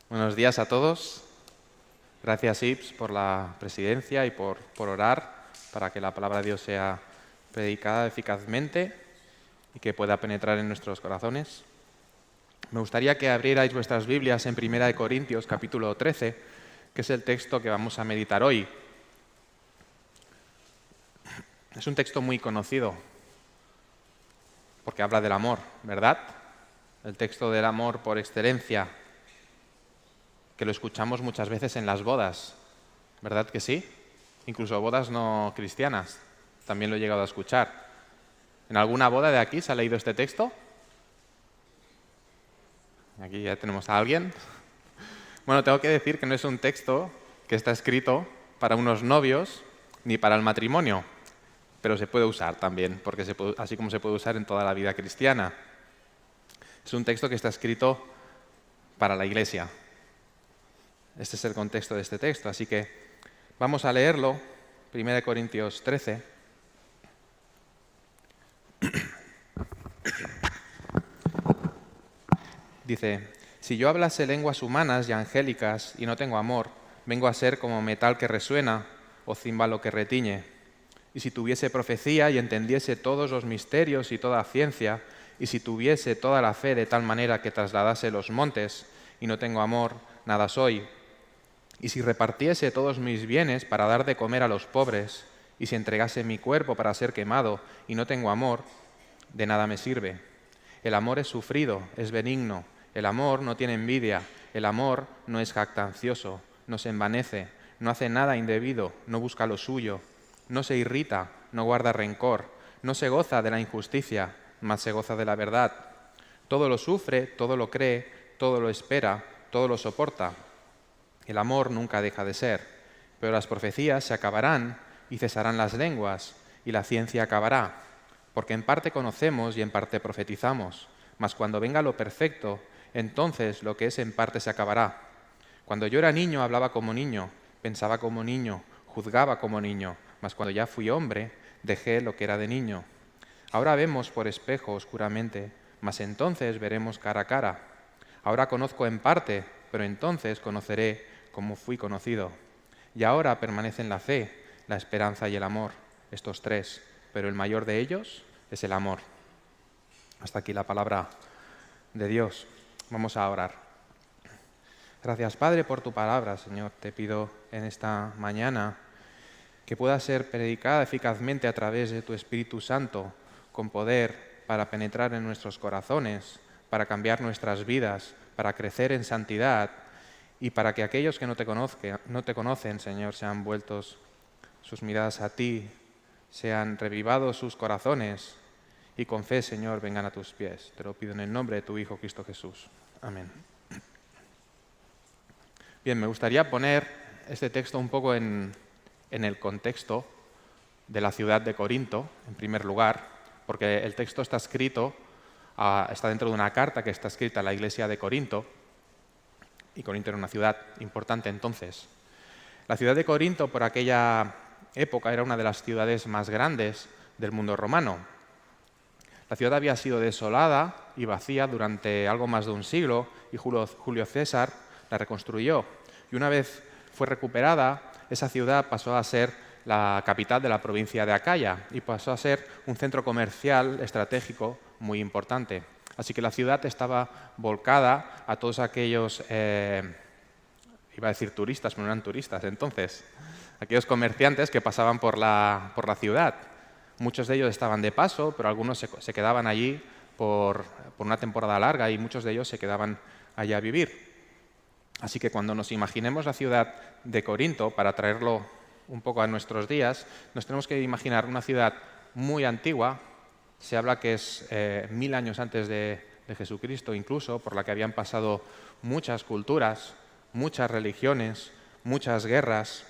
Buenos días a todos. Gracias, Ips, por la presidencia y por orar para que la palabra de Dios sea predicada eficazmente y que pueda penetrar en nuestros corazones. Me gustaría que abrierais vuestras Biblias en 1 Corintios, capítulo 13, que es el texto que vamos a meditar hoy. Es un texto muy conocido porque habla del amor, ¿verdad? El texto del amor por excelencia, que lo escuchamos muchas veces en las bodas, ¿verdad que sí? Incluso bodas no cristianas, también lo he llegado a escuchar. ¿En alguna boda de aquí se ha leído este texto? Aquí ya tenemos a alguien. Bueno, tengo que decir que no es un texto que está escrito para unos novios ni para el matrimonio, pero se puede usar también, porque así como se puede usar en toda la vida cristiana. Es un texto que está escrito para la Iglesia. Este es el contexto de este texto, así que vamos a leerlo, 1 Corintios 13. Dice: si yo hablase lenguas humanas y angélicas y no tengo amor, vengo a ser como metal que resuena o címbalo que retiñe. Y si tuviese profecía y entendiese todos los misterios y toda ciencia, y si tuviese toda la fe de tal manera que trasladase los montes, y no tengo amor, nada soy. Y si repartiese todos mis bienes para dar de comer a los pobres, y si entregase mi cuerpo para ser quemado, y no tengo amor, de nada me sirve. El amor es sufrido, es benigno. El amor no tiene envidia. El amor no es jactancioso, no se envanece, no hace nada indebido, no busca lo suyo, no se irrita, no guarda rencor, no se goza de la injusticia, mas se goza de la verdad. Todo lo sufre, todo lo cree, todo lo espera, todo lo soporta. El amor nunca deja de ser, pero las profecías se acabarán y cesarán las lenguas, y la ciencia acabará, porque en parte conocemos y en parte profetizamos, mas cuando venga lo perfecto, entonces lo que es en parte se acabará. Cuando yo era niño hablaba como niño, pensaba como niño, juzgaba como niño, mas cuando ya fui hombre, dejé lo que era de niño. Ahora vemos por espejo oscuramente, mas entonces veremos cara a cara. Ahora conozco en parte, pero entonces conoceré como fui conocido. Y ahora permanecen la fe, la esperanza y el amor, estos tres, pero el mayor de ellos es el amor. Hasta aquí la palabra de Dios. Vamos a orar. Gracias, Padre, por tu palabra, Señor. Te pido en esta mañana que pueda ser predicada eficazmente a través de tu Espíritu Santo, con poder para penetrar en nuestros corazones, para cambiar nuestras vidas, para crecer en santidad, y para que aquellos que no te conocen, Señor, sean vueltos sus miradas a ti, sean revivados sus corazones, y con fe, Señor, vengan a tus pies. Te lo pido en el nombre de tu Hijo, Cristo Jesús. Amén. Bien, me gustaría poner este texto un poco en el contexto de la ciudad de Corinto, en primer lugar, porque el texto está escrito, está dentro de una carta que está escrita a la iglesia de Corinto, y Corinto era una ciudad importante entonces. La ciudad de Corinto por aquella época era una de las ciudades más grandes del mundo romano. La ciudad había sido desolada y vacía durante algo más de un siglo y Julio César la reconstruyó. Y una vez fue recuperada, esa ciudad pasó a ser la capital de la provincia de Acaya y pasó a ser un centro comercial estratégico muy importante. Así que la ciudad estaba volcada a todos aquellos, iba a decir turistas, pero no eran turistas entonces, aquellos comerciantes que pasaban por la ciudad. Muchos de ellos estaban de paso, pero algunos se quedaban allí por una temporada larga y muchos de ellos se quedaban allí a vivir. Así que cuando nos imaginemos la ciudad de Corinto, para traerlo un poco a nuestros días, nos tenemos que imaginar una ciudad muy antigua. Se habla que es 1000 años antes de Jesucristo incluso, por la que habían pasado muchas culturas, muchas religiones, muchas guerras,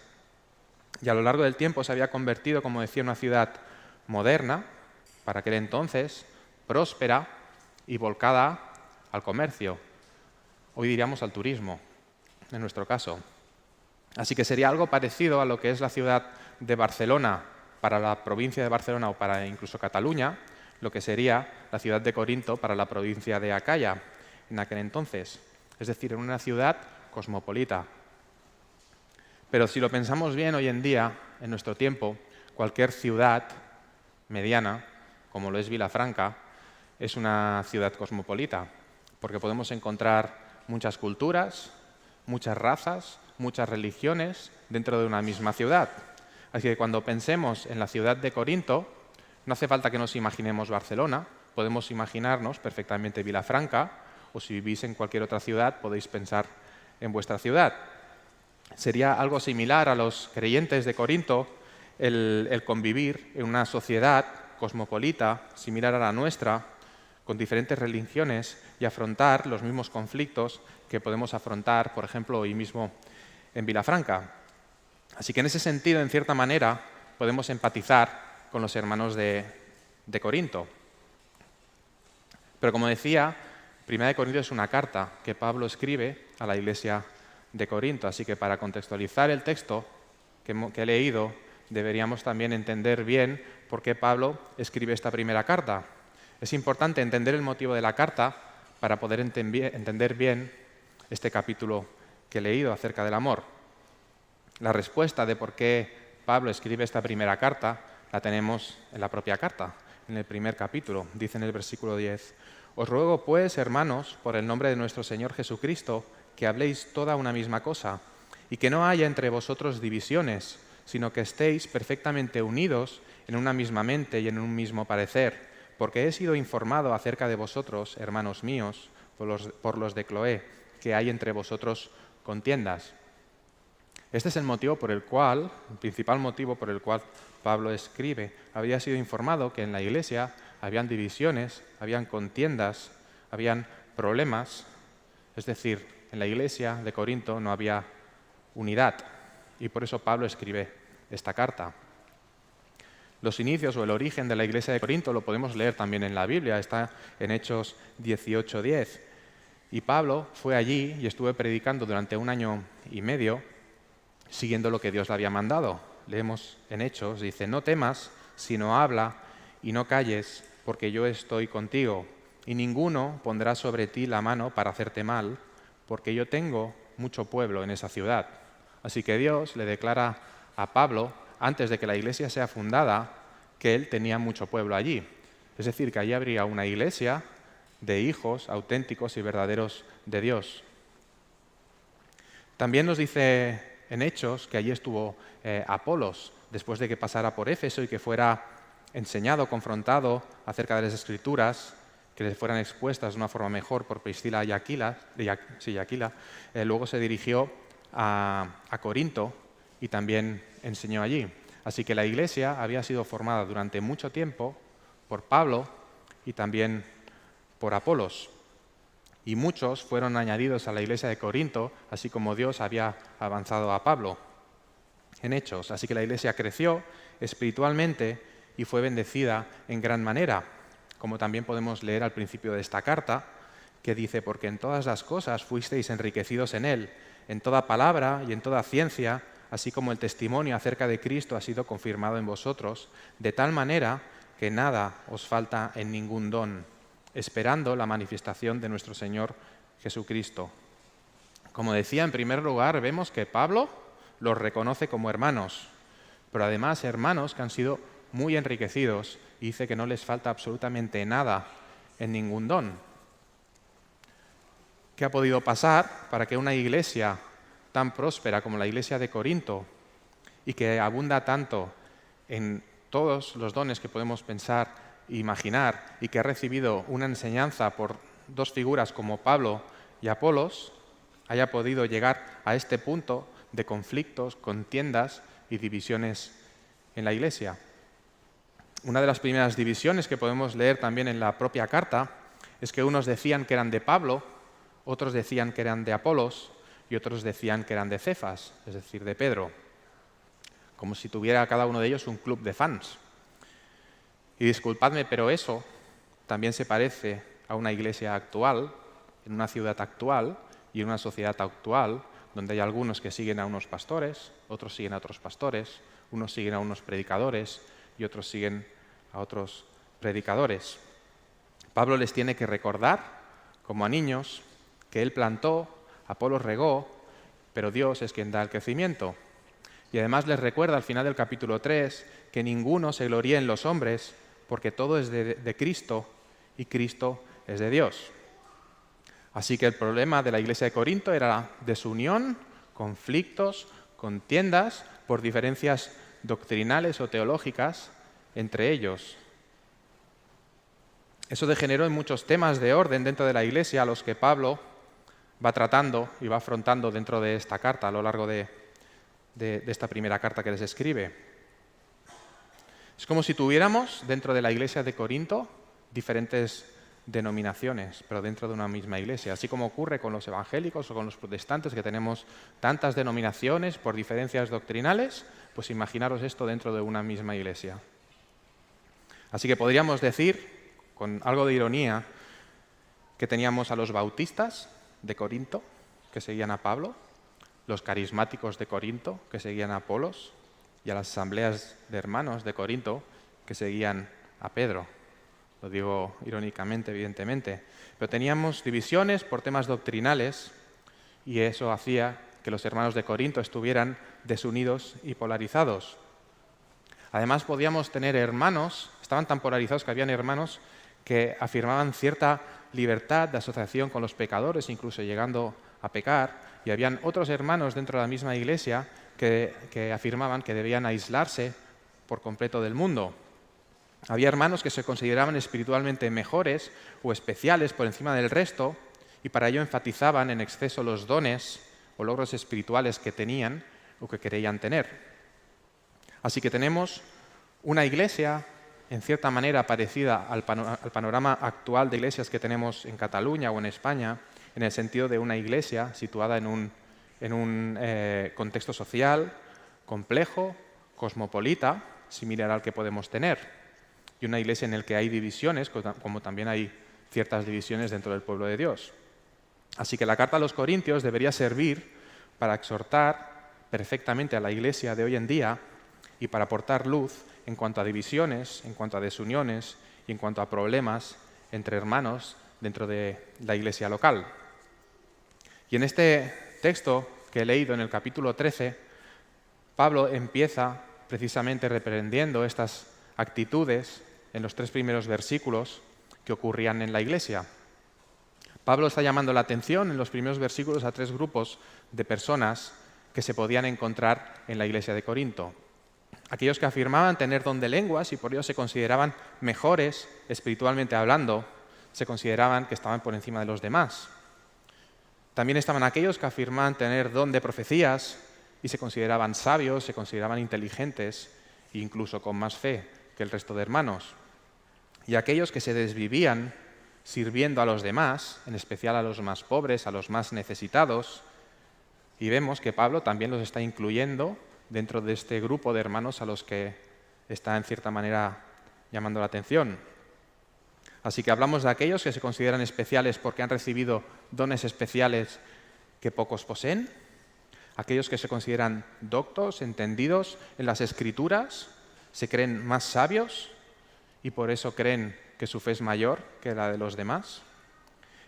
y a lo largo del tiempo se había convertido, como decía, en una ciudad moderna, para aquel entonces, próspera y volcada al comercio. Hoy diríamos al turismo, en nuestro caso. Así que sería algo parecido a lo que es la ciudad de Barcelona para la provincia de Barcelona o para incluso Cataluña, lo que sería la ciudad de Corinto para la provincia de Acaya en aquel entonces. Es decir, en una ciudad cosmopolita. Pero si lo pensamos bien hoy en día, en nuestro tiempo, cualquier ciudad mediana, como lo es Vilafranca, es una ciudad cosmopolita, porque podemos encontrar muchas culturas, muchas razas, muchas religiones dentro de una misma ciudad. Así que cuando pensemos en la ciudad de Corinto, no hace falta que nos imaginemos Barcelona, podemos imaginarnos perfectamente Vilafranca, o si vivís en cualquier otra ciudad, podéis pensar en vuestra ciudad. Sería algo similar a los creyentes de Corinto el convivir en una sociedad cosmopolita, similar a la nuestra, con diferentes religiones y afrontar los mismos conflictos que podemos afrontar, por ejemplo, hoy mismo en Vilafranca. Así que en ese sentido, en cierta manera, podemos empatizar con los hermanos de Corinto. Pero como decía, Primera de Corinto es una carta que Pablo escribe a la iglesia de Corinto. Así que para contextualizar el texto que he leído, deberíamos también entender bien por qué Pablo escribe esta primera carta. Es importante entender el motivo de la carta para poder entender bien este capítulo que he leído acerca del amor. La respuesta de por qué Pablo escribe esta primera carta la tenemos en la propia carta, en el primer capítulo. Dice en el versículo 10: «Os ruego, pues, hermanos, por el nombre de nuestro Señor Jesucristo, que habléis toda una misma cosa, y que no haya entre vosotros divisiones, sino que estéis perfectamente unidos en una misma mente y en un mismo parecer, porque he sido informado acerca de vosotros, hermanos míos, por los de Cloé, que hay entre vosotros contiendas». Este es el principal motivo por el cual Pablo escribe. Había sido informado que en la iglesia habían divisiones, habían contiendas, habían problemas. Es decir, en la iglesia de Corinto no había unidad, y por eso Pablo escribe esta carta. Los inicios o el origen de la iglesia de Corinto lo podemos leer también en la Biblia, está en Hechos 18:10. Y Pablo fue allí y estuvo predicando durante 1 año y medio, siguiendo lo que Dios le había mandado. Leemos en Hechos, dice: «No temas, sino habla y no calles, porque yo estoy contigo, y ninguno pondrá sobre ti la mano para hacerte mal, porque yo tengo mucho pueblo en esa ciudad». Así que Dios le declara a Pablo, antes de que la iglesia sea fundada, que él tenía mucho pueblo allí. Es decir, que allí habría una iglesia de hijos auténticos y verdaderos de Dios. También nos dice en Hechos que allí estuvo Apolos, después de que pasara por Éfeso y que fuera enseñado, confrontado acerca de las Escrituras, que le fueran expuestas de una forma mejor por Priscila y Aquila. Luego se dirigió a Corinto y también enseñó allí. Así que la iglesia había sido formada durante mucho tiempo por Pablo y también por Apolos. Y muchos fueron añadidos a la iglesia de Corinto, así como Dios había avanzado a Pablo en Hechos. Así que la iglesia creció espiritualmente y fue bendecida en gran manera, como también podemos leer al principio de esta carta, que dice: «Porque en todas las cosas fuisteis enriquecidos en él, en toda palabra y en toda ciencia, así como el testimonio acerca de Cristo ha sido confirmado en vosotros, de tal manera que nada os falta en ningún don, esperando la manifestación de nuestro Señor Jesucristo». Como decía, en primer lugar, vemos que Pablo los reconoce como hermanos, pero además hermanos que han sido muy enriquecidos, y dice que no les falta absolutamente nada en ningún don. ¿Qué ha podido pasar para que una iglesia tan próspera como la iglesia de Corinto, y que abunda tanto en todos los dones que podemos pensar e imaginar, y que ha recibido una enseñanza por dos figuras como Pablo y Apolos, haya podido llegar a este punto de conflictos, contiendas y divisiones en la iglesia? Una de las primeras divisiones que podemos leer también en la propia carta es que unos decían que eran de Pablo, otros decían que eran de Apolos y otros decían que eran de Cefas, es decir, de Pedro, como si tuviera cada uno de ellos un club de fans. Y disculpadme, pero eso también se parece a una iglesia actual, en una ciudad actual y en una sociedad actual, donde hay algunos que siguen a unos pastores, otros siguen a otros pastores, unos siguen a unos predicadores y otros siguen a otros predicadores. Pablo les tiene que recordar, como a niños, que él plantó, Apolos regó, pero Dios es quien da el crecimiento. Y además les recuerda al final del capítulo 3 que ninguno se gloríe en los hombres, porque todo es de Cristo y Cristo es de Dios. Así que el problema de la iglesia de Corinto era desunión, conflictos, contiendas por diferencias doctrinales o teológicas entre ellos. Eso degeneró en muchos temas de orden dentro de la iglesia a los que Pablo va tratando y va afrontando dentro de esta carta a lo largo de esta primera carta que les escribe. Es como si tuviéramos dentro de la iglesia de Corinto diferentes denominaciones, pero dentro de una misma iglesia. Así como ocurre con los evangélicos o con los protestantes, que tenemos tantas denominaciones por diferencias doctrinales, pues imaginaros esto dentro de una misma iglesia. Así que podríamos decir, con algo de ironía, que teníamos a los bautistas de Corinto, que seguían a Pablo, los carismáticos de Corinto, que seguían a Apolos, y a las asambleas de hermanos de Corinto, que seguían a Pedro. Lo digo irónicamente, evidentemente. Pero teníamos divisiones por temas doctrinales y eso hacía que los hermanos de Corinto estuvieran desunidos y polarizados. Además, podíamos tener hermanos, estaban tan polarizados que habían hermanos que afirmaban cierta libertad de asociación con los pecadores, incluso llegando a pecar, y habían otros hermanos dentro de la misma iglesia que afirmaban que debían aislarse por completo del mundo. Había hermanos que se consideraban espiritualmente mejores o especiales por encima del resto y para ello enfatizaban en exceso los dones o logros espirituales que tenían o que creían tener. Así que tenemos una iglesia en cierta manera parecida al panorama actual de iglesias que tenemos en Cataluña o en España, en el sentido de una iglesia situada en un contexto social complejo, cosmopolita, similar al que podemos tener, y una iglesia en la que hay divisiones, como también hay ciertas divisiones dentro del pueblo de Dios. Así que la carta a los Corintios debería servir para exhortar perfectamente a la iglesia de hoy en día y para aportar luz en cuanto a divisiones, en cuanto a desuniones y en cuanto a problemas entre hermanos dentro de la iglesia local. Y en este texto que he leído en el capítulo 13, Pablo empieza precisamente reprendiendo estas actitudes en los 3 primeros versículos que ocurrían en la iglesia. Pablo está llamando la atención en los primeros versículos a 3 grupos de personas que se podían encontrar en la iglesia de Corinto. Aquellos que afirmaban tener don de lenguas y por ello se consideraban mejores espiritualmente hablando, se consideraban que estaban por encima de los demás. También estaban aquellos que afirmaban tener don de profecías y se consideraban sabios, se consideraban inteligentes e incluso con más fe que el resto de hermanos. Y aquellos que se desvivían sirviendo a los demás, en especial a los más pobres, a los más necesitados, y vemos que Pablo también los está incluyendo dentro de este grupo de hermanos a los que está en cierta manera llamando la atención. Así que hablamos de aquellos que se consideran especiales porque han recibido dones especiales que pocos poseen, aquellos que se consideran doctos, entendidos en las Escrituras, se creen más sabios y por eso creen que su fe es mayor que la de los demás,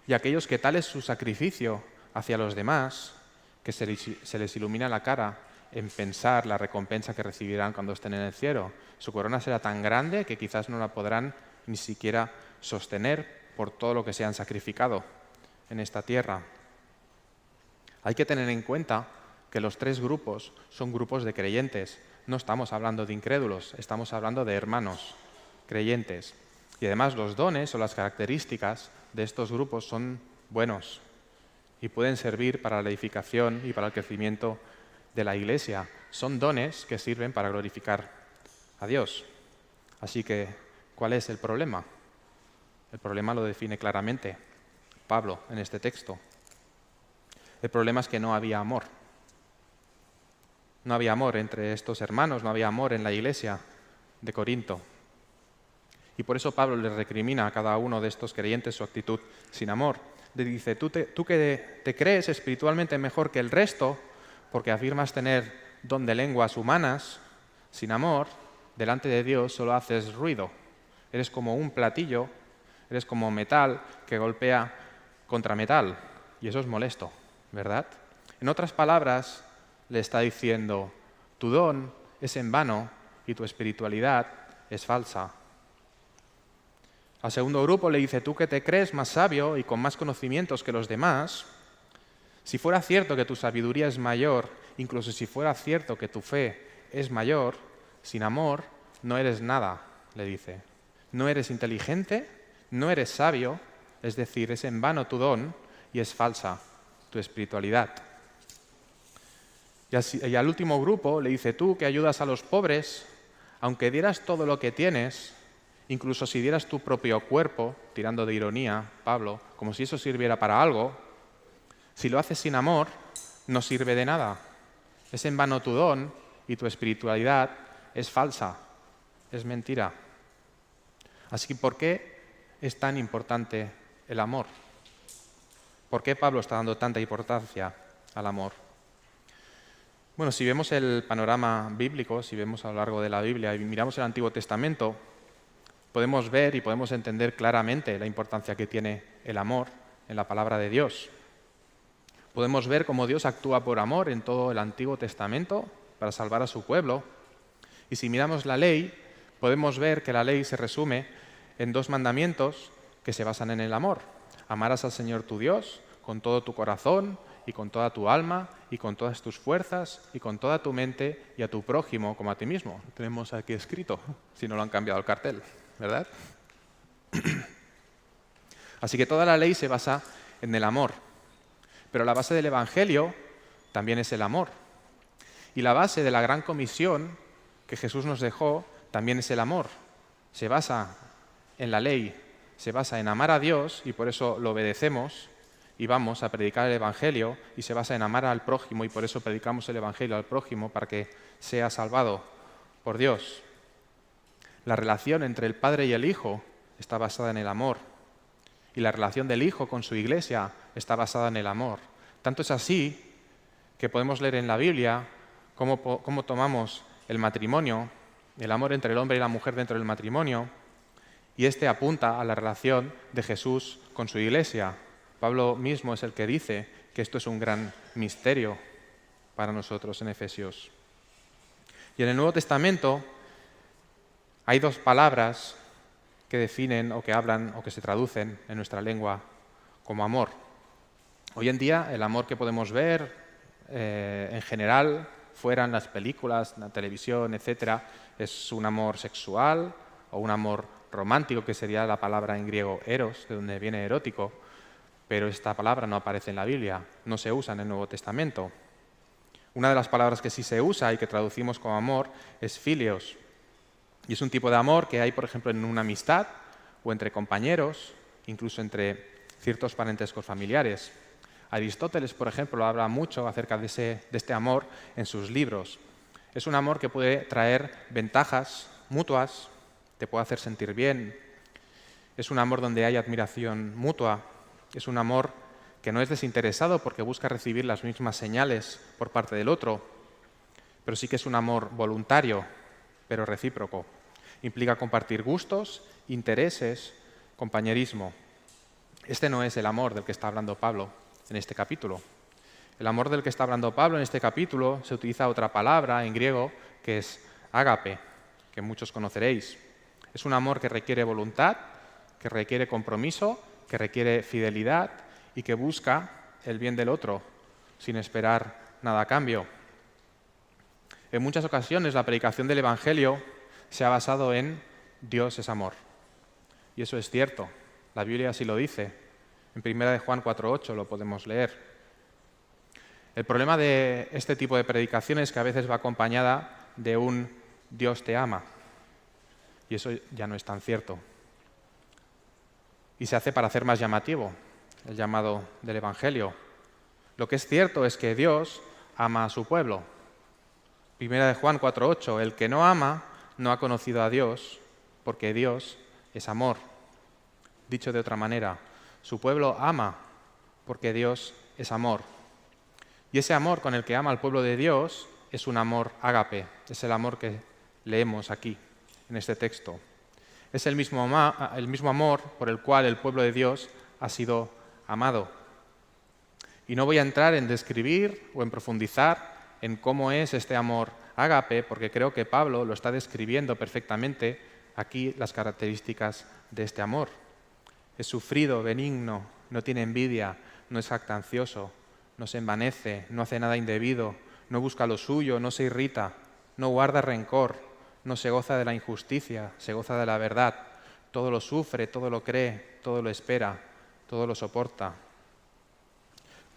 y aquellos que tal es su sacrificio hacia los demás que se les ilumina la cara en pensar la recompensa que recibirán cuando estén en el cielo. Su corona será tan grande que quizás no la podrán ni siquiera sostener por todo lo que se han sacrificado en esta tierra. Hay que tener en cuenta que los 3 grupos son grupos de creyentes. No estamos hablando de incrédulos, estamos hablando de hermanos creyentes. Y además los dones o las características de estos grupos son buenos y pueden servir para la edificación y para el crecimiento de la iglesia. Son dones que sirven para glorificar a Dios. Así que, ¿cuál es el problema? El problema lo define claramente Pablo en este texto. El problema es que no había amor. No había amor entre estos hermanos, no había amor en la iglesia de Corinto. Y por eso Pablo les recrimina a cada uno de estos creyentes su actitud sin amor. Le dice, tú que te crees espiritualmente mejor que el resto, porque afirmas tener don de lenguas humanas, sin amor, delante de Dios solo haces ruido. Eres como un platillo, eres como metal que golpea contra metal. Y eso es molesto, ¿verdad? En otras palabras, le está diciendo, tu don es en vano y tu espiritualidad es falsa. Al segundo grupo le dice, tú que te crees más sabio y con más conocimientos que los demás, si fuera cierto que tu sabiduría es mayor, incluso si fuera cierto que tu fe es mayor, sin amor no eres nada, le dice. No eres inteligente, no eres sabio, es decir, es en vano tu don y es falsa tu espiritualidad. Y al último grupo le dice, tú que ayudas a los pobres, aunque dieras todo lo que tienes, incluso si dieras tu propio cuerpo, tirando de ironía, Pablo, como si eso sirviera para algo, si lo haces sin amor, no sirve de nada. Es en vano tu don y tu espiritualidad es falsa, es mentira. Así que, ¿por qué es tan importante el amor? ¿Por qué Pablo está dando tanta importancia al amor? Bueno, si vemos el panorama bíblico, si vemos a lo largo de la Biblia y miramos el Antiguo Testamento, podemos ver y podemos entender claramente la importancia que tiene el amor en la palabra de Dios. Podemos ver cómo Dios actúa por amor en todo el Antiguo Testamento para salvar a su pueblo. Y si miramos la ley, podemos ver que la ley se resume en 2 mandamientos que se basan en el amor. Amarás al Señor tu Dios con todo tu corazón y con toda tu alma y con todas tus fuerzas y con toda tu mente y a tu prójimo como a ti mismo. Lo tenemos aquí escrito, si no lo han cambiado el cartel, ¿verdad? Así que toda la ley se basa en el amor. Pero la base del Evangelio también es el amor. Y la base de la gran comisión que Jesús nos dejó también es el amor. Se basa en la ley, se basa en amar a Dios y por eso lo obedecemos y vamos a predicar el Evangelio, y se basa en amar al prójimo y por eso predicamos el Evangelio al prójimo para que sea salvado por Dios. La relación entre el Padre y el Hijo está basada en el amor. Y la relación del Hijo con su Iglesia está basada en el amor. Tanto es así que podemos leer en la Biblia cómo tomamos el matrimonio, el amor entre el hombre y la mujer dentro del matrimonio, y este apunta a la relación de Jesús con su Iglesia. Pablo mismo es el que dice que esto es un gran misterio para nosotros en Efesios. Y en el Nuevo Testamento hay 2 palabras que definen o que hablan o que se traducen en nuestra lengua como amor. Hoy en día el amor que podemos ver en general, fuera en las películas, en la televisión, etc., es un amor sexual o un amor romántico, que sería la palabra en griego eros, de donde viene erótico, pero esta palabra no aparece en la Biblia, no se usa en el Nuevo Testamento. Una de las palabras que sí se usa y que traducimos como amor es filios. Y es un tipo de amor que hay, por ejemplo, en una amistad o entre compañeros, incluso entre ciertos parentescos familiares. Aristóteles, por ejemplo, habla mucho acerca de este amor en sus libros. Es un amor que puede traer ventajas mutuas, te puede hacer sentir bien. Es un amor donde hay admiración mutua. Es un amor que no es desinteresado porque busca recibir las mismas señales por parte del otro, pero sí que es un amor voluntario, pero recíproco. Implica compartir gustos, intereses, compañerismo. Este no es el amor del que está hablando Pablo en este capítulo. El amor del que está hablando Pablo en este capítulo se utiliza otra palabra en griego que es ágape, que muchos conoceréis. Es un amor que requiere voluntad, que requiere compromiso, que requiere fidelidad y que busca el bien del otro sin esperar nada a cambio. En muchas ocasiones la predicación del Evangelio se ha basado en Dios es amor. Y eso es cierto, la Biblia así lo dice. En 1 Juan 4:8 lo podemos leer. El problema de este tipo de predicación es que a veces va acompañada de un Dios te ama. Y eso ya no es tan cierto. Y se hace para hacer más llamativo el llamado del Evangelio. Lo que es cierto es que Dios ama a su pueblo. 1 Juan 4:8, el que no ama no ha conocido a Dios, porque Dios es amor. Dicho de otra manera, su pueblo ama porque Dios es amor. Y ese amor con el que ama al pueblo de Dios es un amor ágape, es el amor que leemos aquí, en este texto. Es el mismo amor por el cual el pueblo de Dios ha sido amado. Y no voy a entrar en describir o en profundizar en cómo es este amor ágape, porque creo que Pablo lo está describiendo perfectamente aquí las características de este amor. Es sufrido, benigno, no tiene envidia, no es jactancioso, no se envanece, no hace nada indebido, no busca lo suyo, no se irrita, no guarda rencor, no se goza de la injusticia, se goza de la verdad. Todo lo sufre, todo lo cree, todo lo espera, todo lo soporta.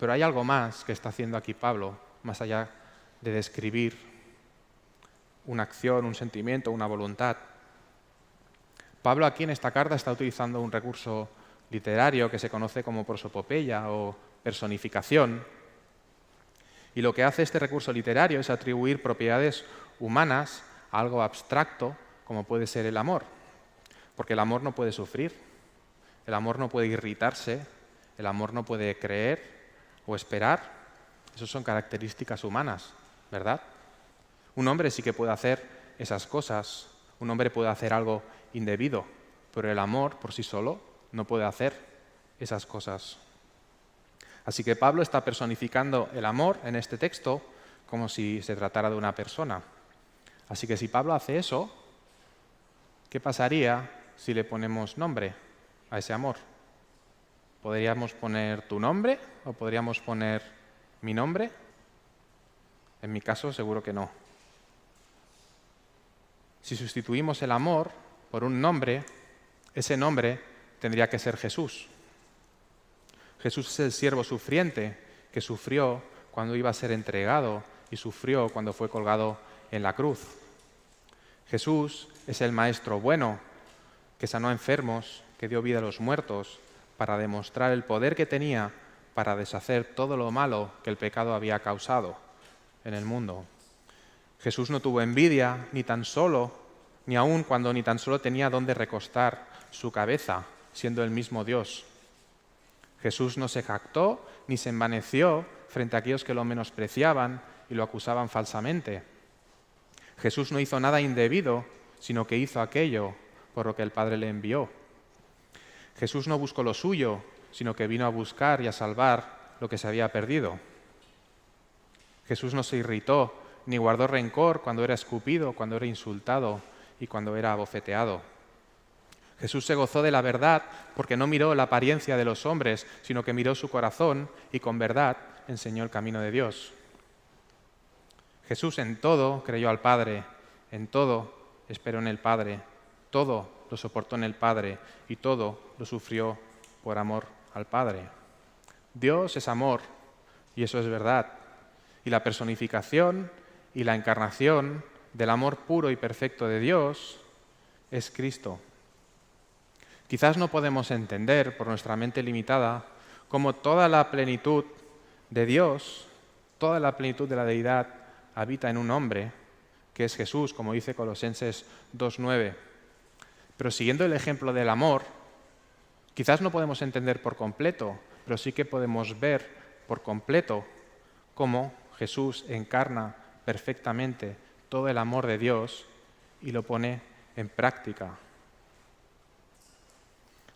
Pero hay algo más que está haciendo aquí Pablo, más allá de describir una acción, un sentimiento, una voluntad. Pablo aquí en esta carta está utilizando un recurso literario que se conoce como prosopopeya o personificación. Y lo que hace este recurso literario es atribuir propiedades humanas a algo abstracto como puede ser el amor. Porque el amor no puede sufrir, el amor no puede irritarse, el amor no puede creer o esperar. Esas son características humanas, ¿verdad? Un hombre sí que puede hacer esas cosas, un hombre puede hacer algo indebido, pero el amor por sí solo no puede hacer esas cosas. Así que Pablo está personificando el amor en este texto como si se tratara de una persona. Así que si Pablo hace eso, ¿qué pasaría si le ponemos nombre a ese amor? ¿Podríamos poner tu nombre o podríamos poner mi nombre? En mi caso, seguro que no. Si sustituimos el amor por un nombre, ese nombre tendría que ser Jesús. Jesús es el siervo sufriente que sufrió cuando iba a ser entregado y sufrió cuando fue colgado en la cruz. Jesús es el maestro bueno que sanó a enfermos, que dio vida a los muertos, para demostrar el poder que tenía para deshacer todo lo malo que el pecado había causado en el mundo. Jesús no tuvo envidia ni aun cuando ni tan solo tenía dónde recostar su cabeza, siendo el mismo Dios. Jesús no se jactó ni se envaneció frente a aquellos que lo menospreciaban y lo acusaban falsamente. Jesús no hizo nada indebido, sino que hizo aquello por lo que el Padre le envió. Jesús no buscó lo suyo, sino que vino a buscar y a salvar lo que se había perdido. Jesús no se irritó ni guardó rencor cuando era escupido, cuando era insultado y cuando era abofeteado. Jesús se gozó de la verdad porque no miró la apariencia de los hombres, sino que miró su corazón y con verdad enseñó el camino de Dios. Jesús en todo creyó al Padre, en todo esperó en el Padre, todo lo soportó en el Padre y todo lo sufrió por amor al Padre. Dios es amor y eso es verdad. Y la personificación y la encarnación del amor puro y perfecto de Dios es Cristo. Quizás no podemos entender por nuestra mente limitada cómo toda la plenitud de Dios, toda la plenitud de la deidad habita en un hombre, que es Jesús, como dice Colosenses 2:9. Pero siguiendo el ejemplo del amor, quizás no podemos entender por completo, pero sí que podemos ver por completo cómo Jesús encarna perfectamente todo el amor de Dios y lo pone en práctica.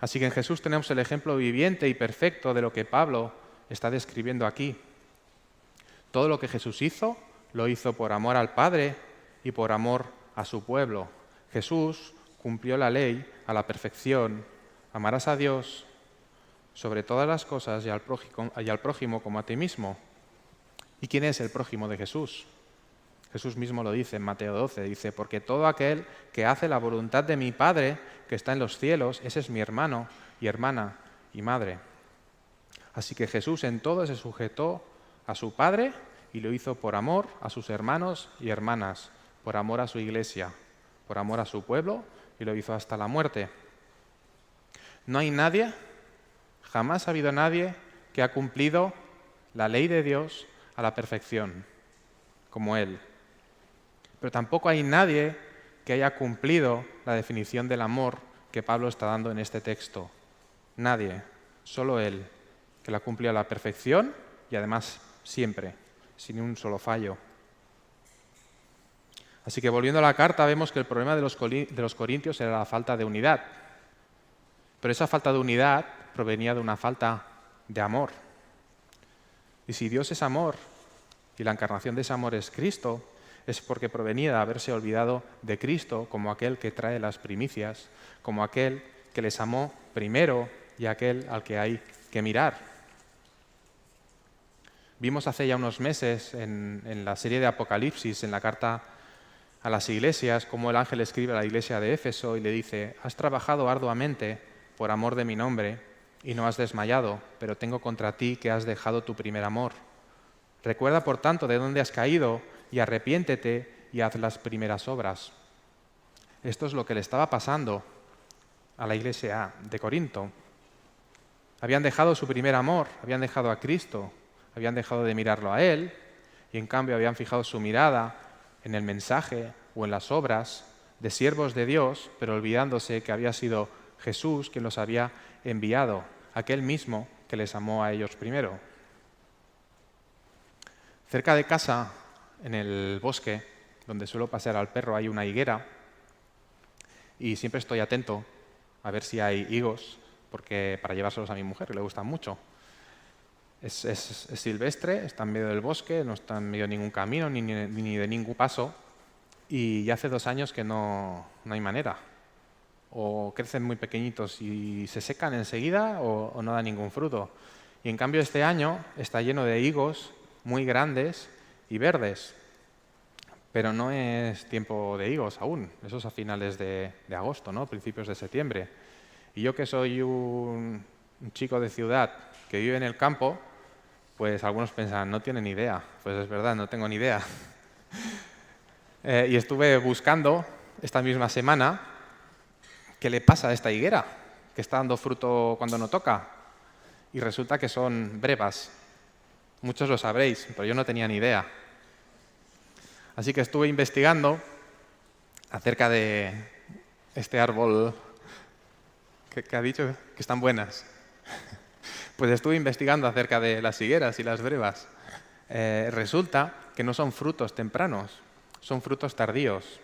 Así que en Jesús tenemos el ejemplo viviente y perfecto de lo que Pablo está describiendo aquí. Todo lo que Jesús hizo, lo hizo por amor al Padre y por amor a su pueblo. Jesús cumplió la ley a la perfección. Amarás a Dios sobre todas las cosas y al prójimo como a ti mismo. ¿Y quién es el prójimo de Jesús? Jesús mismo lo dice en Mateo 12, dice, porque todo aquel que hace la voluntad de mi Padre que está en los cielos, ese es mi hermano y hermana y madre. Así que Jesús en todo se sujetó a su Padre y lo hizo por amor a sus hermanos y hermanas, por amor a su iglesia, por amor a su pueblo y lo hizo hasta la muerte. No hay nadie, jamás ha habido nadie que ha cumplido la ley de Dios a la perfección, como Él. Pero tampoco hay nadie que haya cumplido la definición del amor que Pablo está dando en este texto. Nadie, solo Él, que la cumplió a la perfección y además siempre, sin un solo fallo. Así que volviendo a la carta vemos que el problema de los corintios era la falta de unidad. Pero esa falta de unidad provenía de una falta de amor. Y si Dios es amor y la encarnación de ese amor es Cristo, es porque provenía de haberse olvidado de Cristo como aquel que trae las primicias, como aquel que les amó primero y aquel al que hay que mirar. Vimos hace ya unos meses en la serie de Apocalipsis, en la carta a las iglesias, cómo el ángel escribe a la iglesia de Éfeso y le dice: has trabajado arduamente por amor de mi nombre y no has desmayado, pero tengo contra ti que has dejado tu primer amor. Recuerda, por tanto, de dónde has caído y arrepiéntete y haz las primeras obras. Esto es lo que le estaba pasando a la iglesia de Corinto. Habían dejado su primer amor, habían dejado a Cristo, habían dejado de mirarlo a Él y en cambio habían fijado su mirada en el mensaje o en las obras de siervos de Dios, pero olvidándose que había sido Jesús quien los había enviado, aquel mismo que les amó a ellos primero. Cerca de casa, en el bosque, donde suelo pasear al perro, hay una higuera y siempre estoy atento a ver si hay higos, porque para llevárselos a mi mujer, que le gustan mucho. Es silvestre, está en medio del bosque, no está en medio de ningún camino ni de ningún paso, y ya hace 2 años que no hay manera. O crecen muy pequeñitos y se secan enseguida o no dan ningún fruto. Y en cambio este año está lleno de higos muy grandes y verdes. Pero no es tiempo de higos aún, eso es a finales de agosto, ¿no? Principios de septiembre. Y yo que soy un chico de ciudad que vive en el campo, pues algunos pensan, no tiene ni idea. Pues es verdad, no tengo ni idea. Y estuve buscando esta misma semana qué le pasa a esta higuera, que está dando fruto cuando no toca. Y resulta que son brevas. Muchos lo sabréis, pero yo no tenía ni idea. Así que estuve investigando acerca de este árbol que ha dicho que están buenas. Pues estuve investigando acerca de las higueras y las brevas. Resulta que no son frutos tempranos, son frutos tardíos.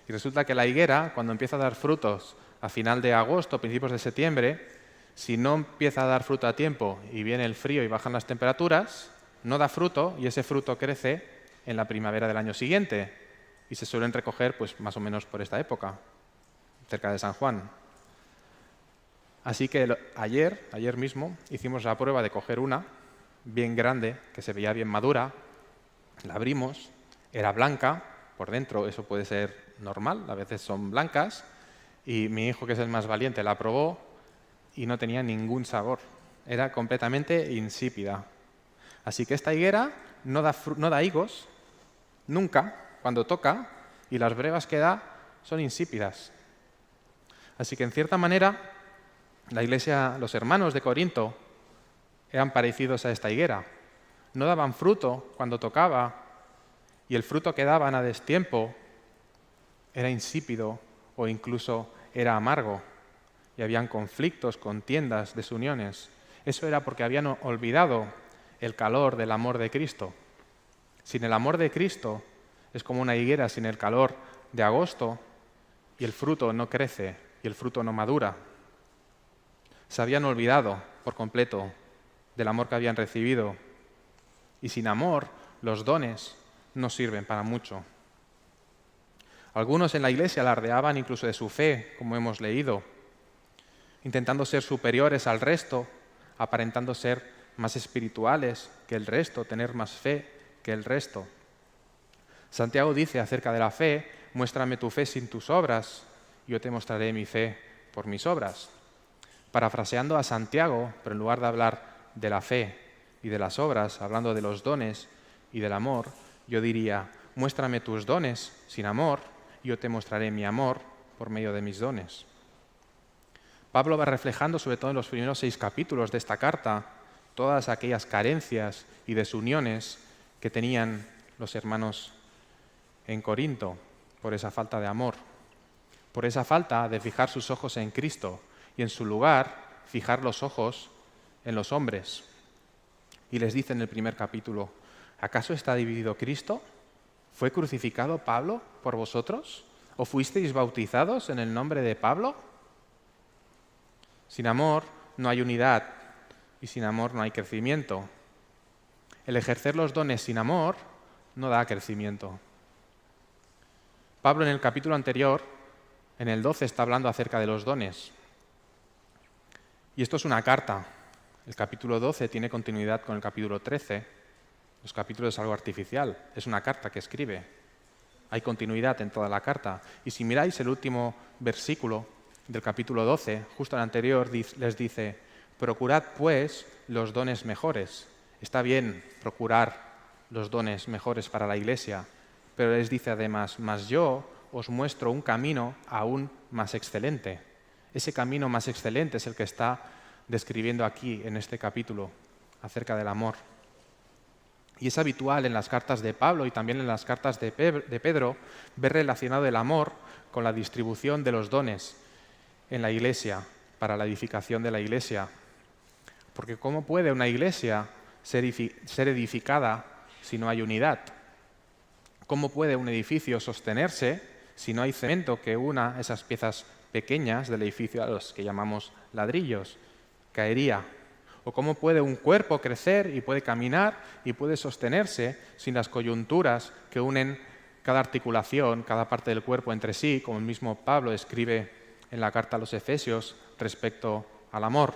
Y resulta que la higuera, cuando empieza a dar frutos a final de agosto, principios de septiembre, si no empieza a dar fruto a tiempo y viene el frío y bajan las temperaturas, no da fruto y ese fruto crece en la primavera del año siguiente y se suelen recoger pues más o menos por esta época, cerca de San Juan. Así que ayer mismo hicimos la prueba de coger una bien grande, que se veía bien madura, la abrimos, era blanca por dentro, eso puede ser normal, a veces son blancas, y mi hijo, que es el más valiente, la probó y no tenía ningún sabor, era completamente insípida. Así que esta higuera no da higos nunca cuando toca y las brevas que da son insípidas. Así que en cierta manera la iglesia, los hermanos de Corinto eran parecidos a esta higuera. No daban fruto cuando tocaba y el fruto que daban a destiempo era insípido o incluso era amargo y habían conflictos, contiendas, desuniones. Eso era porque habían olvidado el calor del amor de Cristo. Sin el amor de Cristo es como una higuera sin el calor de agosto y el fruto no crece y el fruto no madura. Se habían olvidado por completo del amor que habían recibido y sin amor los dones no sirven para mucho. Algunos en la iglesia alardeaban incluso de su fe, como hemos leído, intentando ser superiores al resto, aparentando ser más espirituales que el resto, tener más fe que el resto. Santiago dice acerca de la fe: muéstrame tu fe sin tus obras, y yo te mostraré mi fe por mis obras. Parafraseando a Santiago, pero en lugar de hablar de la fe y de las obras, hablando de los dones y del amor, yo diría: muéstrame tus dones sin amor, y yo te mostraré mi amor por medio de mis dones. Pablo va reflejando, sobre todo en los primeros 6 capítulos de esta carta, todas aquellas carencias y desuniones que tenían los hermanos en Corinto por esa falta de amor, por esa falta de fijar sus ojos en Cristo y en su lugar fijar los ojos en los hombres. Y les dice en el primer capítulo: ¿acaso está dividido Cristo? ¿Fue crucificado Pablo por vosotros? ¿O fuisteis bautizados en el nombre de Pablo? Sin amor no hay unidad y sin amor no hay crecimiento. el ejercer los dones sin amor no da crecimiento. Pablo en el capítulo anterior, en el 12, está hablando acerca de los dones. Y esto es una carta. El capítulo 12 tiene continuidad con el capítulo 13. Los capítulos es algo artificial, es una carta que escribe. Hay continuidad en toda la carta. Y si miráis el último versículo del capítulo 12, justo al anterior, les dice: procurad pues los dones mejores. Está bien procurar los dones mejores para la iglesia, pero les dice además: mas yo os muestro un camino aún más excelente. Ese camino más excelente es el que está describiendo aquí en este capítulo acerca del amor. Y es habitual en las cartas de Pablo y también en las cartas de Pedro ver relacionado el amor con la distribución de los dones en la iglesia, para la edificación de la iglesia. Porque ¿cómo puede una iglesia ser edificada si no hay unidad? ¿Cómo puede un edificio sostenerse si no hay cemento que una esas piezas pequeñas del edificio a los que llamamos ladrillos? Caería. ¿O cómo puede un cuerpo crecer y puede caminar y puede sostenerse sin las coyunturas que unen cada articulación, cada parte del cuerpo entre sí, como el mismo Pablo escribe en la carta a los Efesios respecto al amor?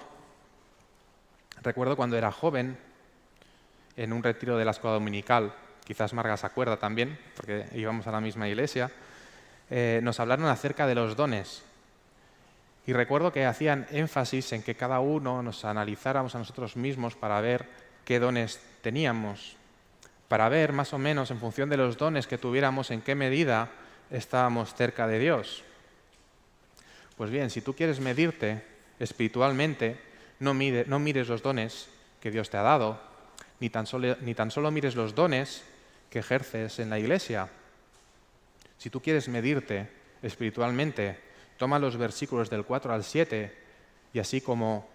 Recuerdo cuando era joven, en un retiro de la escuela dominical, quizás Marga se acuerda también, porque íbamos a la misma iglesia, nos hablaron acerca de los dones. Y recuerdo que hacían énfasis en que cada uno nos analizáramos a nosotros mismos para ver qué dones teníamos, para ver más o menos en función de los dones que tuviéramos en qué medida estábamos cerca de Dios. Pues bien, si tú quieres medirte espiritualmente, no mires los dones que Dios te ha dado, ni tan solo mires los dones que ejerces en la iglesia. Si tú quieres medirte espiritualmente, toma los versículos del 4 al 7 y así como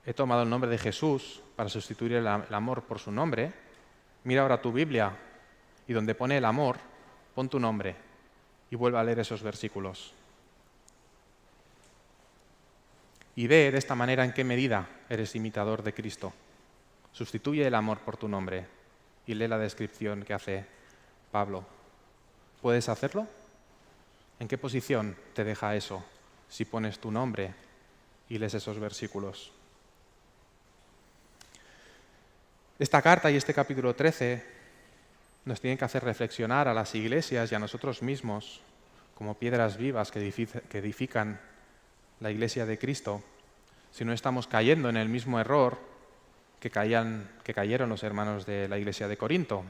he tomado el nombre de Jesús para sustituir el amor por su nombre, mira ahora tu Biblia y donde pone el amor, pon tu nombre y vuelve a leer esos versículos. Y ve de esta manera en qué medida eres imitador de Cristo. Sustituye el amor por tu nombre y lee la descripción que hace Pablo. ¿Puedes hacerlo? ¿En qué posición te deja eso si pones tu nombre y lees esos versículos? Esta carta y este capítulo 13 nos tienen que hacer reflexionar a las iglesias y a nosotros mismos como piedras vivas que edifican la iglesia de Cristo, si no estamos cayendo en el mismo error que cayeron los hermanos de la iglesia de Corinto.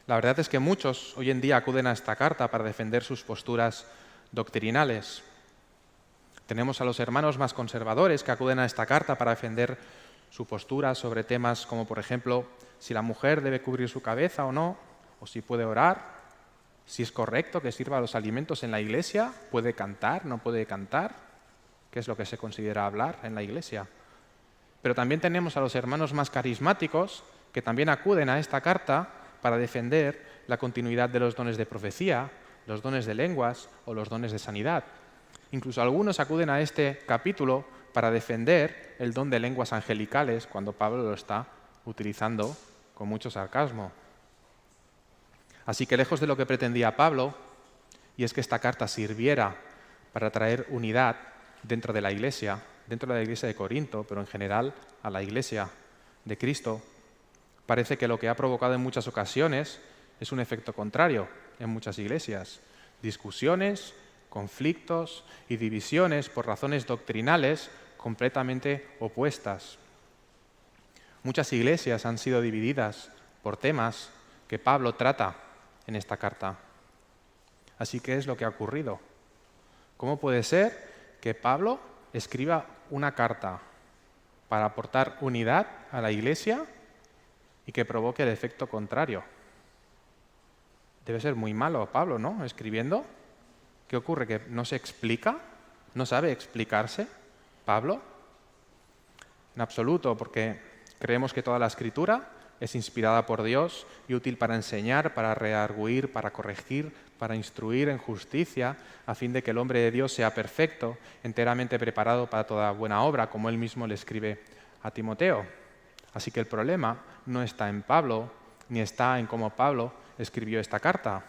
La verdad es que muchos hoy en día acuden a esta carta para defender sus posturas doctrinales. Tenemos a los hermanos más conservadores que acuden a esta carta para defender su postura sobre temas como, por ejemplo, si la mujer debe cubrir su cabeza o no, o si puede orar, si es correcto que sirva los alimentos en la iglesia, puede cantar, no puede cantar, qué es lo que se considera hablar en la iglesia. Pero también tenemos a los hermanos más carismáticos que también acuden a esta carta para defender la continuidad de los dones de profecía, los dones de lenguas o los dones de sanidad. Incluso algunos acuden a este capítulo para defender el don de lenguas angelicales cuando Pablo lo está utilizando con mucho sarcasmo. Así que lejos de lo que pretendía Pablo, y es que esta carta sirviera para traer unidad dentro de la iglesia de Corinto, pero en general a la iglesia de Cristo, parece que lo que ha provocado en muchas ocasiones es un efecto contrario en muchas iglesias. Discusiones, conflictos y divisiones por razones doctrinales completamente opuestas. Muchas iglesias han sido divididas por temas que Pablo trata en esta carta. Así que es lo que ha ocurrido. ¿Cómo puede ser que Pablo escriba una carta para aportar unidad a la iglesia y que provoque el efecto contrario? Debe ser muy malo Pablo, ¿no? Escribiendo. ¿Qué ocurre? ¿Que no se explica? ¿No sabe explicarse Pablo? En absoluto, porque creemos que toda la Escritura es inspirada por Dios y útil para enseñar, para redarguir, para corregir, para instruir en justicia, a fin de que el hombre de Dios sea perfecto, enteramente preparado para toda buena obra, como él mismo le escribe a Timoteo. Así que el problema no está en Pablo, ni está en cómo Pablo escribió esta carta,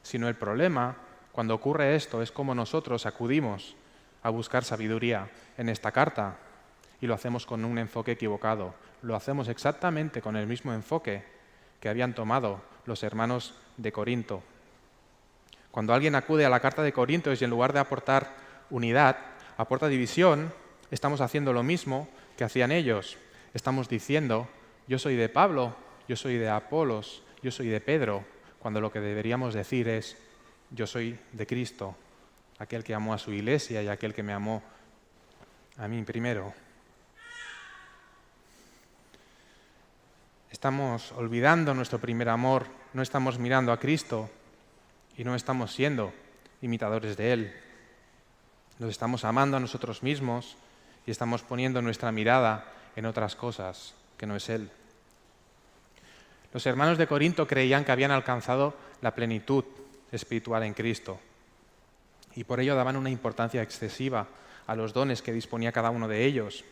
sino el problema, cuando ocurre esto, es cómo nosotros acudimos a buscar sabiduría en esta carta y lo hacemos con un enfoque equivocado. Lo hacemos exactamente con el mismo enfoque que habían tomado los hermanos de Corinto. Cuando alguien acude a la carta de Corintios y en lugar de aportar unidad, aporta división, estamos haciendo lo mismo que hacían ellos. Estamos diciendo, yo soy de Pablo, yo soy de Apolos, yo soy de Pedro, cuando lo que deberíamos decir es, yo soy de Cristo, aquel que amó a su iglesia y aquel que me amó a mí primero. Estamos olvidando nuestro primer amor, no estamos mirando a Cristo y no estamos siendo imitadores de Él. Nos estamos amando a nosotros mismos y estamos poniendo nuestra mirada en otras cosas que no es Él. Los hermanos de Corinto creían que habían alcanzado la plenitud espiritual en Cristo y por ello daban una importancia excesiva a los dones que disponía cada uno de ellos.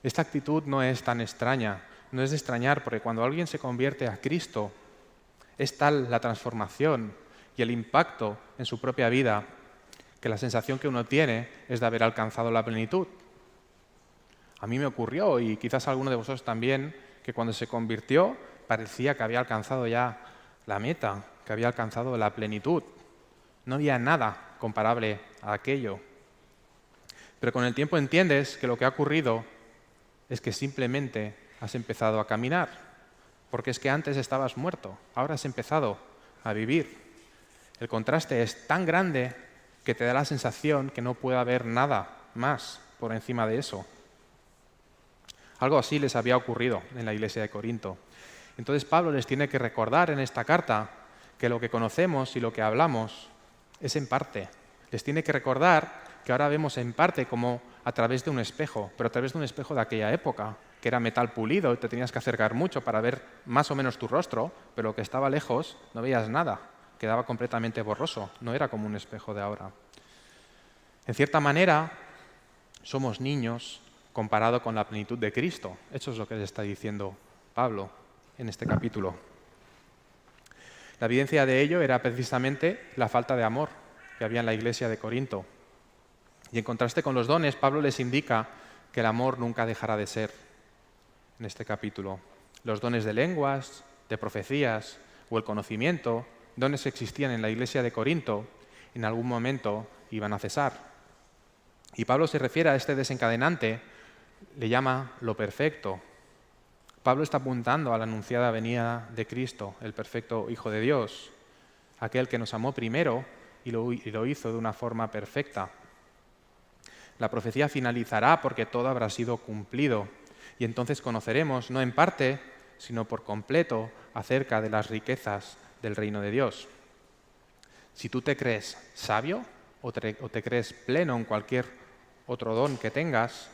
Esta actitud no es tan extraña, no es de extrañar, porque cuando alguien se convierte a Cristo, es tal la transformación y el impacto en su propia vida que la sensación que uno tiene es de haber alcanzado la plenitud. A mí me ocurrió, y quizás a alguno de vosotros también, que cuando se convirtió parecía que había alcanzado ya la meta, que había alcanzado la plenitud. No había nada comparable a aquello. Pero con el tiempo entiendes que lo que ha ocurrido es que simplemente has empezado a caminar, porque es que antes estabas muerto, ahora has empezado a vivir. El contraste es tan grande que te da la sensación que no puede haber nada más por encima de eso. Algo así les había ocurrido en la iglesia de Corinto. Entonces Pablo les tiene que recordar en esta carta que lo que conocemos y lo que hablamos es en parte. Les tiene que recordar que ahora vemos en parte como a través de un espejo, pero a través de un espejo de aquella época, que era metal pulido y te tenías que acercar mucho para ver más o menos tu rostro, pero lo que estaba lejos no veías nada, quedaba completamente borroso, no era como un espejo de ahora. En cierta manera, somos niños comparado con la plenitud de Cristo. Eso es lo que les está diciendo Pablo en este capítulo. La evidencia de ello era precisamente la falta de amor que había en la iglesia de Corinto. Y en contraste con los dones, Pablo les indica que el amor nunca dejará de ser en este capítulo. Los dones de lenguas, de profecías o el conocimiento, dones que existían en la iglesia de Corinto, en algún momento iban a cesar. Y Pablo se refiere a este desencadenante, le llama lo perfecto. Pablo está apuntando a la anunciada venida de Cristo, el perfecto Hijo de Dios, aquel que nos amó primero y lo hizo de una forma perfecta. La profecía finalizará porque todo habrá sido cumplido y entonces conoceremos, no en parte, sino por completo, acerca de las riquezas del reino de Dios. Si tú te crees sabio o te crees pleno en cualquier otro don que tengas,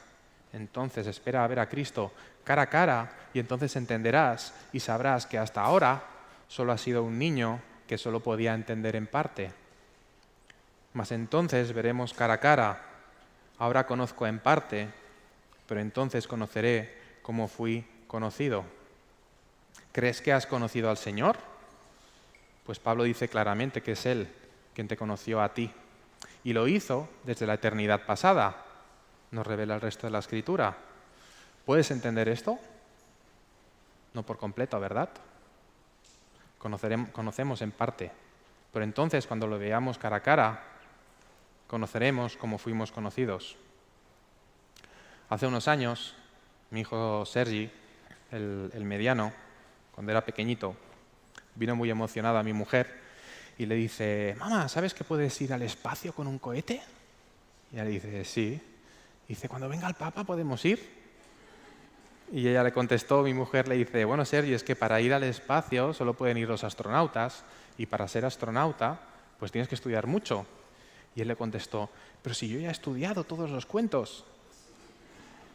entonces espera a ver a Cristo cara a cara y entonces entenderás y sabrás que hasta ahora solo has sido un niño que solo podía entender en parte. Mas entonces veremos cara a cara. Ahora conozco en parte, pero entonces conoceré como fui conocido. ¿Crees que has conocido al Señor? Pues Pablo dice claramente que es Él quien te conoció a ti. Y lo hizo desde la eternidad pasada. Nos revela el resto de la Escritura. ¿Puedes entender esto? No por completo, ¿verdad? Conocemos en parte. Pero entonces, cuando lo veamos cara a cara, conoceremos como fuimos conocidos. Hace unos años, mi hijo Sergi, el mediano, cuando era pequeñito, vino muy emocionado a mi mujer y le dice: mamá, ¿sabes que puedes ir al espacio con un cohete? Y ella le dice: sí. Y dice: cuando venga el Papa, ¿podemos ir? Y ella le contestó, mi mujer le dice: bueno, Sergi, es que para ir al espacio solo pueden ir los astronautas y para ser astronauta pues tienes que estudiar mucho. Y él le contestó: pero si yo ya he estudiado todos los cuentos.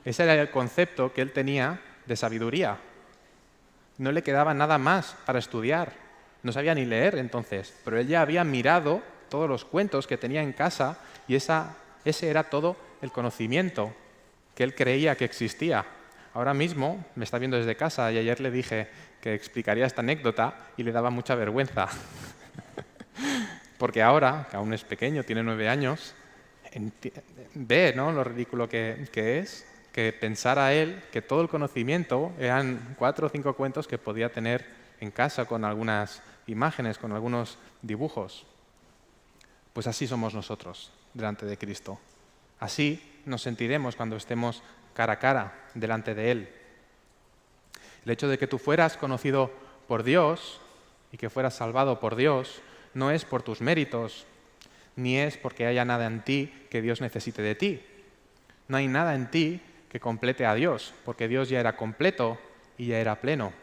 Ese era el concepto que él tenía de sabiduría. No le quedaba nada más para estudiar. No sabía ni leer entonces, pero él ya había mirado todos los cuentos que tenía en casa y ese era todo el conocimiento que él creía que existía. ahora mismo me está viendo desde casa y ayer le dije que explicaría esta anécdota y le daba mucha vergüenza. Porque ahora, que aún es pequeño, tiene 9 años, ve, ¿no?, lo ridículo que es, que pensara él que todo el conocimiento eran 4 o 5 cuentos que podía tener en casa con algunas imágenes, con algunos dibujos. Pues así somos nosotros delante de Cristo. Así nos sentiremos cuando estemos cara a cara delante de Él. El hecho de que tú fueras conocido por Dios y que fueras salvado por Dios no es por tus méritos, ni es porque haya nada en ti que Dios necesite de ti. No hay nada en ti que complete a Dios, porque Dios ya era completo y ya era pleno.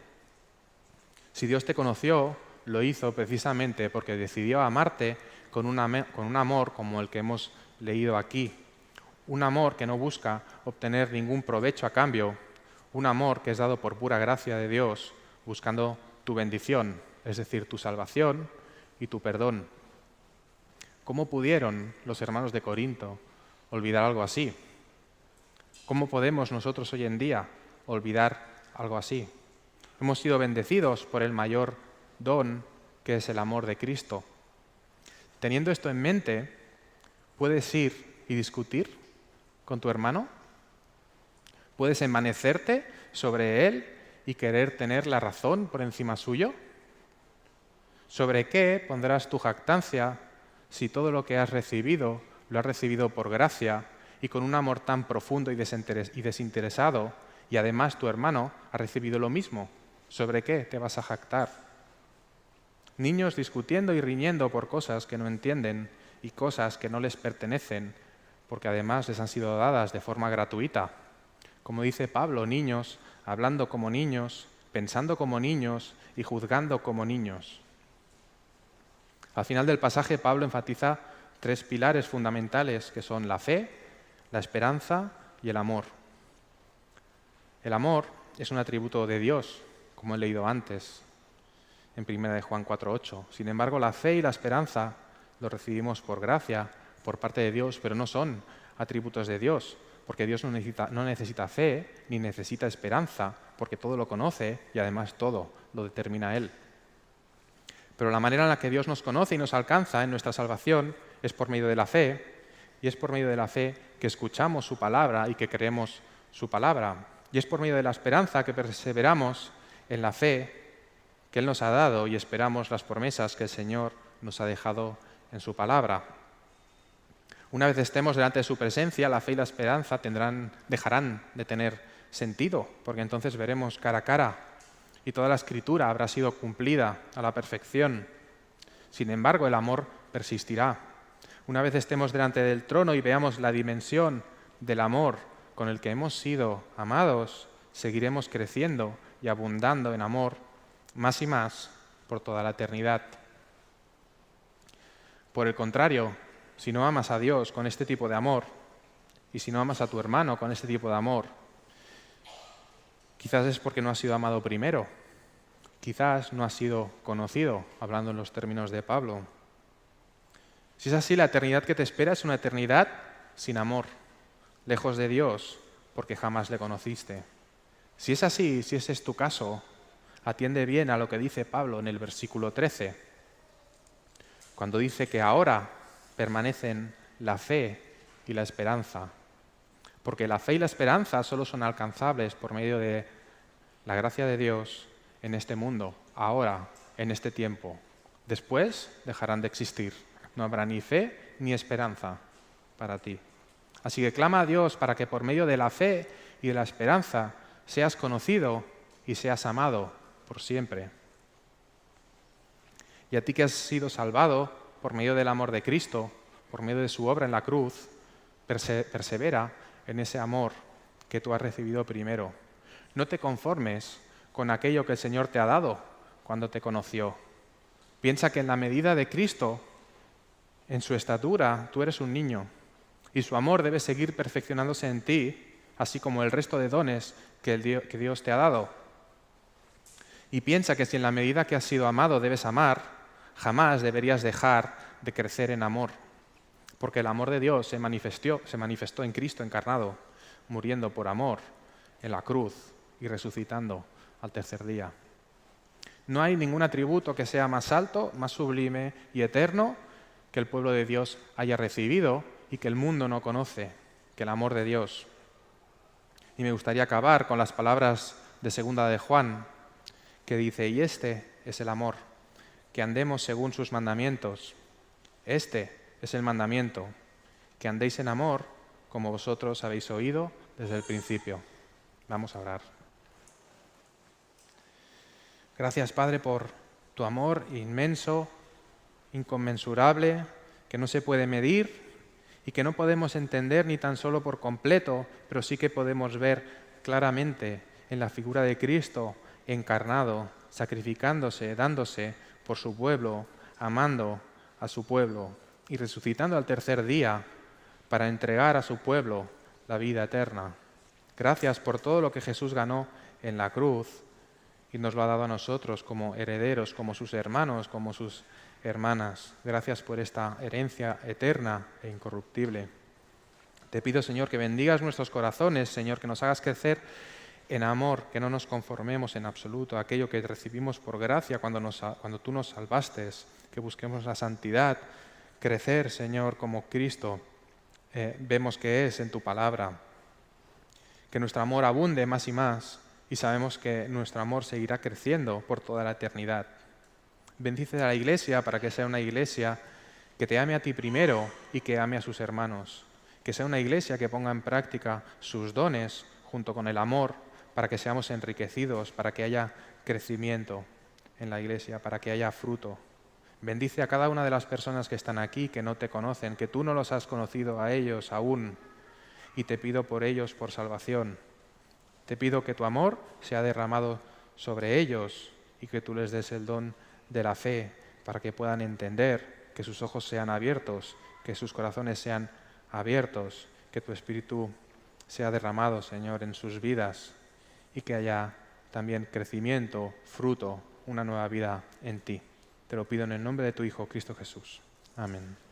Si Dios te conoció, lo hizo precisamente porque decidió amarte con un amor como el que hemos leído aquí. Un amor que no busca obtener ningún provecho a cambio, un amor que es dado por pura gracia de Dios, buscando tu bendición, es decir, tu salvación y tu perdón. ¿Cómo pudieron los hermanos de Corinto olvidar algo así? ¿Cómo podemos nosotros hoy en día olvidar algo así? Hemos sido bendecidos por el mayor don, que es el amor de Cristo. Teniendo esto en mente, ¿puedes ir y discutir con tu hermano? ¿Puedes envanecerte sobre él y querer tener la razón por encima suyo? ¿Sobre qué pondrás tu jactancia si todo lo que has recibido lo has recibido por gracia y con un amor tan profundo y desinteresado, y además tu hermano ha recibido lo mismo? ¿Sobre qué te vas a jactar? Niños discutiendo y riñendo por cosas que no entienden y cosas que no les pertenecen, porque además les han sido dadas de forma gratuita. Como dice Pablo, niños hablando como niños, pensando como niños y juzgando como niños. Al final del pasaje, Pablo enfatiza 3 pilares fundamentales, que son la fe, la esperanza y el amor. El amor es un atributo de Dios, como he leído antes, en 1 de Juan 4:8. Sin embargo, la fe y la esperanza lo recibimos por gracia, por parte de Dios, pero no son atributos de Dios, porque Dios no necesita fe ni necesita esperanza, porque todo lo conoce y además todo lo determina Él. Pero la manera en la que Dios nos conoce y nos alcanza en nuestra salvación es por medio de la fe, y es por medio de la fe que escuchamos su palabra y que creemos su palabra. Y es por medio de la esperanza que perseveramos en la fe que Él nos ha dado y esperamos las promesas que el Señor nos ha dejado en su palabra. Una vez estemos delante de su presencia, la fe y la esperanza dejarán de tener sentido, porque entonces veremos cara a cara y toda la Escritura habrá sido cumplida a la perfección. Sin embargo, el amor persistirá. Una vez estemos delante del trono y veamos la dimensión del amor con el que hemos sido amados, seguiremos creciendo y abundando en amor más y más por toda la eternidad. Por el contrario, si no amas a Dios con este tipo de amor, y si no amas a tu hermano con este tipo de amor, quizás es porque no has sido amado primero, quizás no has sido conocido, hablando en los términos de Pablo. Si es así, la eternidad que te espera es una eternidad sin amor, lejos de Dios, porque jamás le conociste. Si es así, si ese es tu caso, atiende bien a lo que dice Pablo en el versículo 13, cuando dice que ahora permanecen la fe y la esperanza, porque la fe y la esperanza solo son alcanzables por medio de la gracia de Dios en este mundo, ahora, en este tiempo. Después dejarán de existir. No habrá ni fe ni esperanza para ti. Así que clama a Dios para que por medio de la fe y de la esperanza seas conocido y seas amado por siempre. Y a ti que has sido salvado por medio del amor de Cristo, por medio de su obra en la cruz, persevera en ese amor que tú has recibido primero. No te conformes con aquello que el Señor te ha dado cuando te conoció. Piensa que en la medida de Cristo, en su estatura, tú eres un niño y su amor debe seguir perfeccionándose en ti, así como el resto de dones que Dios te ha dado. Y piensa que si en la medida que has sido amado debes amar, jamás deberías dejar de crecer en amor, porque el amor de Dios se manifestó en Cristo encarnado, muriendo por amor. en la cruz y resucitando al tercer día. No hay ningún atributo que sea más alto, más sublime y eterno que el pueblo de Dios haya recibido y que el mundo no conoce, que el amor de Dios. Y me gustaría acabar con las palabras de 2 de Juan, que dice: y este es el amor, que andemos según sus mandamientos. Este es el mandamiento, que andéis en amor como vosotros habéis oído desde el principio. Vamos a orar. Gracias, Padre, por tu amor inmenso, inconmensurable, que no se puede medir y que no podemos entender ni tan solo por completo, pero sí que podemos ver claramente en la figura de Cristo encarnado, sacrificándose, dándose por su pueblo, amando a su pueblo y resucitando al tercer día para entregar a su pueblo la vida eterna. Gracias por todo lo que Jesús ganó en la cruz y nos lo ha dado a nosotros como herederos, como sus hermanos, como sus hermanas. Gracias por esta herencia eterna e incorruptible. Te pido, Señor, que bendigas nuestros corazones, Señor, que nos hagas crecer en amor, que no nos conformemos en absoluto a aquello que recibimos por gracia cuando tú nos salvaste, que busquemos la santidad, crecer, Señor, como Cristo vemos que es en tu palabra, que nuestro amor abunde más y más y sabemos que nuestro amor seguirá creciendo por toda la eternidad. Bendice a la Iglesia para que sea una Iglesia que te ame a ti primero y que ame a sus hermanos, que sea una Iglesia que ponga en práctica sus dones junto con el amor para que seamos enriquecidos, para que haya crecimiento en la Iglesia, para que haya fruto. Bendice a cada una de las personas que están aquí, que no te conocen, que tú no los has conocido a ellos aún, y te pido por ellos por salvación. Te pido que tu amor sea derramado sobre ellos y que tú les des el don de la fe para que puedan entender, que sus ojos sean abiertos, que sus corazones sean abiertos, que tu Espíritu sea derramado, Señor, en sus vidas y que haya también crecimiento, fruto, una nueva vida en ti. Te lo pido en el nombre de tu Hijo, Cristo Jesús. Amén.